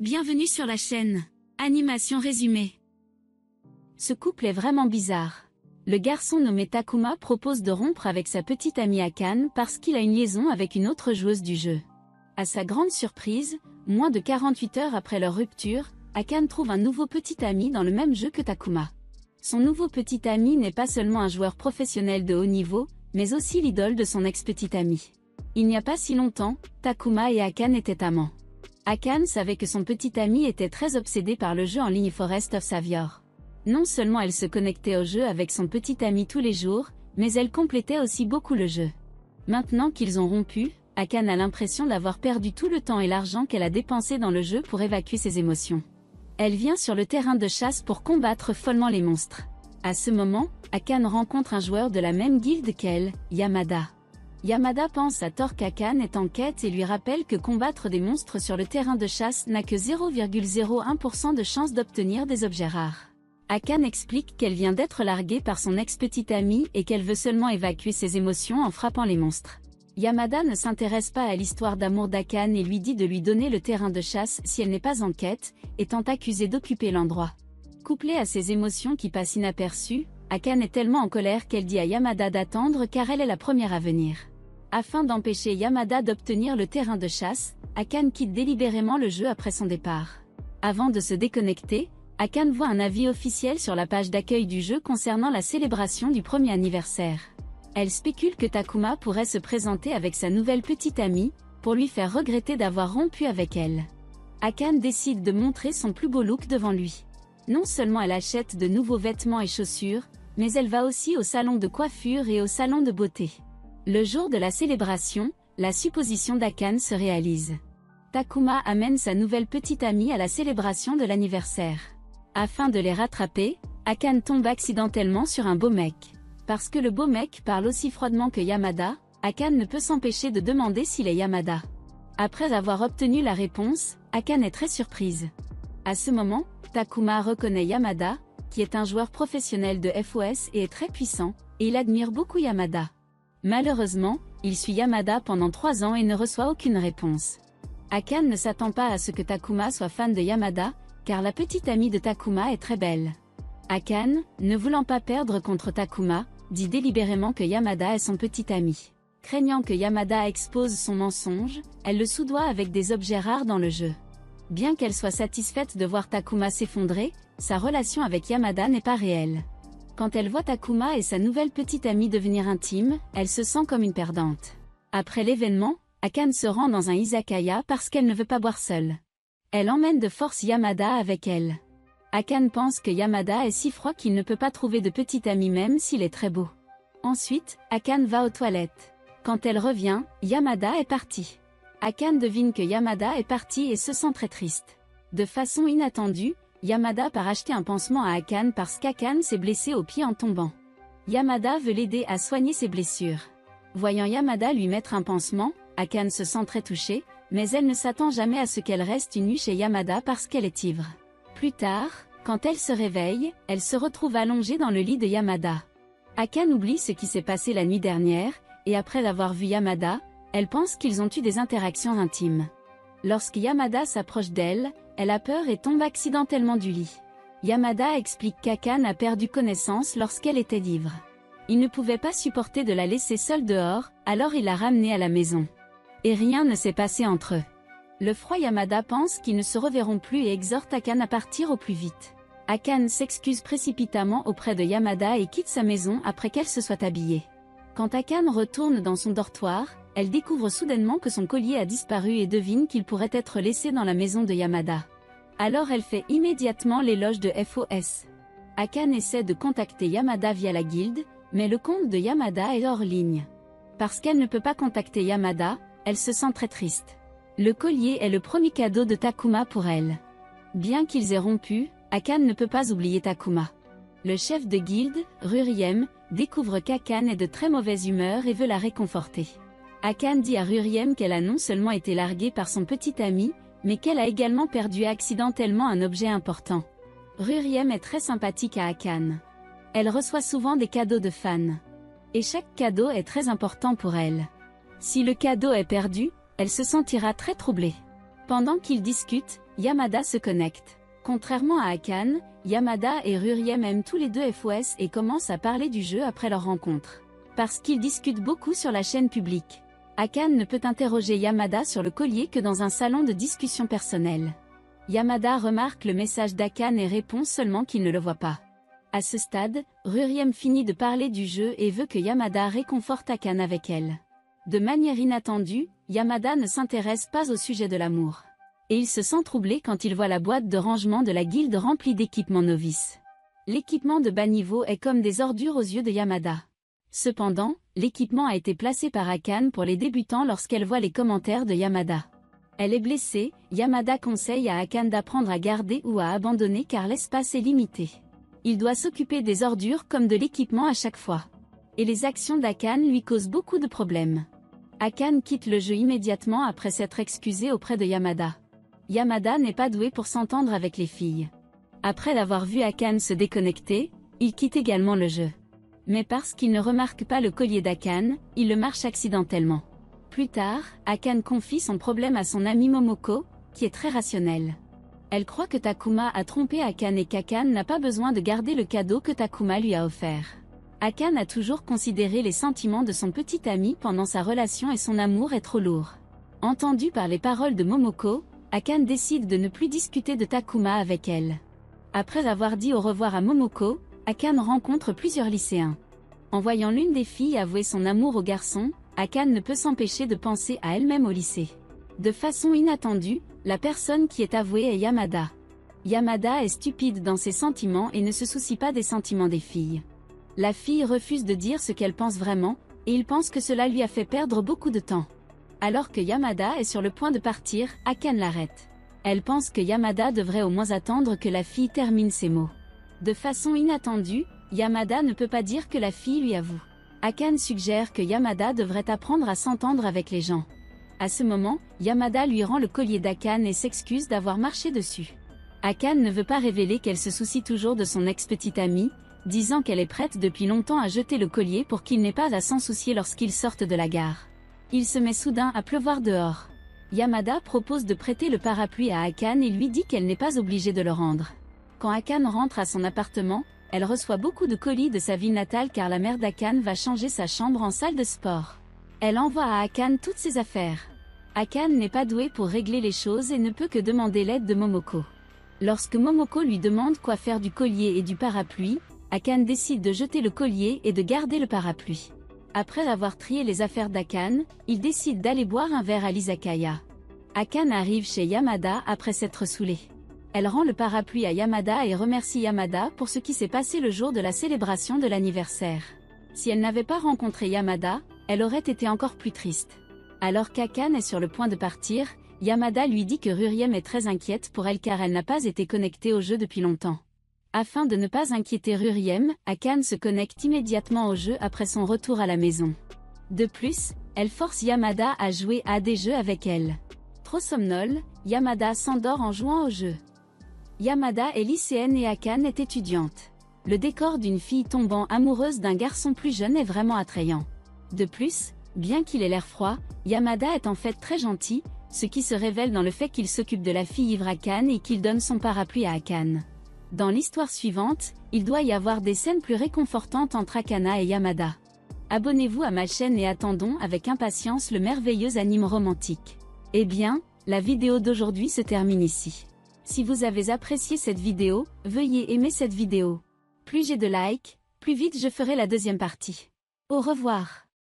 Bienvenue sur la chaîne. Animation résumée. Ce couple est vraiment bizarre. Le garçon nommé Takuma propose de rompre avec sa petite amie Akane parce qu'il a une liaison avec une autre joueuse du jeu. À sa grande surprise, moins de 48 heures après leur rupture, Akane trouve un nouveau petit ami dans le même jeu que Takuma. Son nouveau petit ami n'est pas seulement un joueur professionnel de haut niveau, mais aussi l'idole de son ex-petite amie. Il n'y a pas si longtemps, Takuma et Akane étaient amants. Akane savait que son petit ami était très obsédé par le jeu en ligne Forest of Savior. Non seulement elle se connectait au jeu avec son petit ami tous les jours, mais elle complétait aussi beaucoup le jeu. Maintenant qu'ils ont rompu, Akane a l'impression d'avoir perdu tout le temps et l'argent qu'elle a dépensé dans le jeu pour évacuer ses émotions. Elle vient sur le terrain de chasse pour combattre follement les monstres. À ce moment, Akane rencontre un joueur de la même guilde qu'elle, Yamada. Yamada pense à tort qu'Akane est en quête et lui rappelle que combattre des monstres sur le terrain de chasse n'a que 0,01% de chance d'obtenir des objets rares. Akane explique qu'elle vient d'être larguée par son ex-petite amie et qu'elle veut seulement évacuer ses émotions en frappant les monstres. Yamada ne s'intéresse pas à l'histoire d'amour d'Akane et lui dit de lui donner le terrain de chasse si elle n'est pas en quête, étant accusée d'occuper l'endroit. Couplée à ses émotions qui passent inaperçues, Akane est tellement en colère qu'elle dit à Yamada d'attendre car elle est la première à venir. Afin d'empêcher Yamada d'obtenir le terrain de chasse, Akane quitte délibérément le jeu après son départ. Avant de se déconnecter, Akane voit un avis officiel sur la page d'accueil du jeu concernant la célébration du premier anniversaire. Elle spécule que Takuma pourrait se présenter avec sa nouvelle petite amie, pour lui faire regretter d'avoir rompu avec elle. Akane décide de montrer son plus beau look devant lui. Non seulement elle achète de nouveaux vêtements et chaussures, mais elle va aussi au salon de coiffure et au salon de beauté. Le jour de la célébration, la supposition d'Akane se réalise. Takuma amène sa nouvelle petite amie à la célébration de l'anniversaire. Afin de les rattraper, Akane tombe accidentellement sur un beau mec. Parce que le beau mec parle aussi froidement que Yamada, Akane ne peut s'empêcher de demander s'il est Yamada. Après avoir obtenu la réponse, Akane est très surprise. À ce moment, Takuma reconnaît Yamada, qui est un joueur professionnel de FOS et est très puissant, et il admire beaucoup Yamada. Malheureusement, il suit Yamada pendant 3 ans et ne reçoit aucune réponse. Akane ne s'attend pas à ce que Takuma soit fan de Yamada, car la petite amie de Takuma est très belle. Akane, ne voulant pas perdre contre Takuma, dit délibérément que Yamada est son petit ami. Craignant que Yamada expose son mensonge, elle le soudoie avec des objets rares dans le jeu. Bien qu'elle soit satisfaite de voir Takuma s'effondrer, sa relation avec Yamada n'est pas réelle. Quand elle voit Takuma et sa nouvelle petite amie devenir intimes, elle se sent comme une perdante. Après l'événement, Akane se rend dans un izakaya parce qu'elle ne veut pas boire seule. Elle emmène de force Yamada avec elle. Akane pense que Yamada est si froid qu'il ne peut pas trouver de petit ami même s'il est très beau. Ensuite, Akane va aux toilettes. Quand elle revient, Yamada est parti. Akane devine que Yamada est parti et se sent très triste. De façon inattendue, Yamada part acheter un pansement à Akane parce qu'Akane s'est blessé au pied en tombant. Yamada veut l'aider à soigner ses blessures. Voyant Yamada lui mettre un pansement, Akane se sent très touchée, mais elle ne s'attend jamais à ce qu'elle reste une nuit chez Yamada parce qu'elle est ivre. Plus tard, quand elle se réveille, elle se retrouve allongée dans le lit de Yamada. Akane oublie ce qui s'est passé la nuit dernière, et après avoir vu Yamada, elle pense qu'ils ont eu des interactions intimes. Lorsque Yamada s'approche d'elle, elle a peur et tombe accidentellement du lit. Yamada explique qu'Akane a perdu connaissance lorsqu'elle était ivre. Il ne pouvait pas supporter de la laisser seule dehors, alors il l'a ramenée à la maison. Et rien ne s'est passé entre eux. Le froid Yamada pense qu'ils ne se reverront plus et exhorte Akane à partir au plus vite. Akane s'excuse précipitamment auprès de Yamada et quitte sa maison après qu'elle se soit habillée. Quand Akane retourne dans son dortoir, elle découvre soudainement que son collier a disparu et devine qu'il pourrait être laissé dans la maison de Yamada. Alors elle fait immédiatement l'éloge de FOS. Akane essaie de contacter Yamada via la guilde, mais le compte de Yamada est hors ligne. Parce qu'elle ne peut pas contacter Yamada, elle se sent très triste. Le collier est le premier cadeau de Takuma pour elle. Bien qu'ils aient rompu, Akane ne peut pas oublier Takuma. Le chef de guilde, Ruriem, découvre qu'Akane est de très mauvaise humeur et veut la réconforter. Akane dit à Ruriem qu'elle a non seulement été larguée par son petit ami, mais qu'elle a également perdu accidentellement un objet important. Ruriem est très sympathique à Akane. Elle reçoit souvent des cadeaux de fans. Et chaque cadeau est très important pour elle. Si le cadeau est perdu, elle se sentira très troublée. Pendant qu'ils discutent, Yamada se connecte. Contrairement à Akane, Yamada et Ruriem aiment tous les deux FOS et commencent à parler du jeu après leur rencontre. Parce qu'ils discutent beaucoup sur la chaîne publique. Akane ne peut interroger Yamada sur le collier que dans un salon de discussion personnelle. Yamada remarque le message d'Akane et répond seulement qu'il ne le voit pas. À ce stade, Ruriem finit de parler du jeu et veut que Yamada réconforte Akane avec elle. De manière inattendue, Yamada ne s'intéresse pas au sujet de l'amour. Et il se sent troublé quand il voit la boîte de rangement de la guilde remplie d'équipements novices. L'équipement de bas niveau est comme des ordures aux yeux de Yamada. Cependant, l'équipement a été placé par Akane pour les débutants lorsqu'elle voit les commentaires de Yamada. Elle est blessée, Yamada conseille à Akane d'apprendre à garder ou à abandonner car l'espace est limité. Il doit s'occuper des ordures comme de l'équipement à chaque fois. Et les actions d'Akane lui causent beaucoup de problèmes. Akane quitte le jeu immédiatement après s'être excusé auprès de Yamada. Yamada n'est pas doué pour s'entendre avec les filles. Après avoir vu Akane se déconnecter, il quitte également le jeu. Mais parce qu'il ne remarque pas le collier d'Akane, il le marche accidentellement. Plus tard, Akane confie son problème à son amie Momoko, qui est très rationnelle. Elle croit que Takuma a trompé Akane et qu'Akane n'a pas besoin de garder le cadeau que Takuma lui a offert. Akane a toujours considéré les sentiments de son petit ami pendant sa relation et son amour est trop lourd. Entendu par les paroles de Momoko, Akane décide de ne plus discuter de Takuma avec elle. Après avoir dit au revoir à Momoko, Akane rencontre plusieurs lycéens. En voyant l'une des filles avouer son amour au garçon, Akane ne peut s'empêcher de penser à elle-même au lycée. De façon inattendue, la personne qui est avouée est Yamada. Yamada est stupide dans ses sentiments et ne se soucie pas des sentiments des filles. La fille refuse de dire ce qu'elle pense vraiment, et il pense que cela lui a fait perdre beaucoup de temps. Alors que Yamada est sur le point de partir, Akane l'arrête. Elle pense que Yamada devrait au moins attendre que la fille termine ses mots. De façon inattendue, Yamada ne peut pas dire que la fille lui avoue. Akane suggère que Yamada devrait apprendre à s'entendre avec les gens. À ce moment, Yamada lui rend le collier d'Akane et s'excuse d'avoir marché dessus. Akane ne veut pas révéler qu'elle se soucie toujours de son ex-petite amie, disant qu'elle est prête depuis longtemps à jeter le collier pour qu'il n'ait pas à s'en soucier lorsqu'ils sortent de la gare. Il se met soudain à pleuvoir dehors. Yamada propose de prêter le parapluie à Akane et lui dit qu'elle n'est pas obligée de le rendre. Quand Akane rentre à son appartement, elle reçoit beaucoup de colis de sa ville natale car la mère d'Akane va changer sa chambre en salle de sport. Elle envoie à Akane toutes ses affaires. Akane n'est pas doué pour régler les choses et ne peut que demander l'aide de Momoko. Lorsque Momoko lui demande quoi faire du collier et du parapluie, Akane décide de jeter le collier et de garder le parapluie. Après avoir trié les affaires d'Akane, il décide d'aller boire un verre à l'izakaya. Akane arrive chez Yamada après s'être saoulé. Elle rend le parapluie à Yamada et remercie Yamada pour ce qui s'est passé le jour de la célébration de l'anniversaire. Si elle n'avait pas rencontré Yamada, elle aurait été encore plus triste. Alors qu'Akane est sur le point de partir, Yamada lui dit que Ruriem est très inquiète pour elle car elle n'a pas été connectée au jeu depuis longtemps. Afin de ne pas inquiéter Ruriem, Akane se connecte immédiatement au jeu après son retour à la maison. De plus, elle force Yamada à jouer à des jeux avec elle. Trop somnole, Yamada s'endort en jouant au jeu. Yamada est lycéenne et Akane est étudiante. Le décor d'une fille tombant amoureuse d'un garçon plus jeune est vraiment attrayant. De plus, bien qu'il ait l'air froid, Yamada est en fait très gentil, ce qui se révèle dans le fait qu'il s'occupe de la fille ivre Akane et qu'il donne son parapluie à Akane. Dans l'histoire suivante, il doit y avoir des scènes plus réconfortantes entre Akana et Yamada. Abonnez-vous à ma chaîne et attendons avec impatience le merveilleux anime romantique. Eh bien, la vidéo d'aujourd'hui se termine ici. Si vous avez apprécié cette vidéo, veuillez aimer cette vidéo. Plus j'ai de likes, plus vite je ferai la deuxième partie. Au revoir.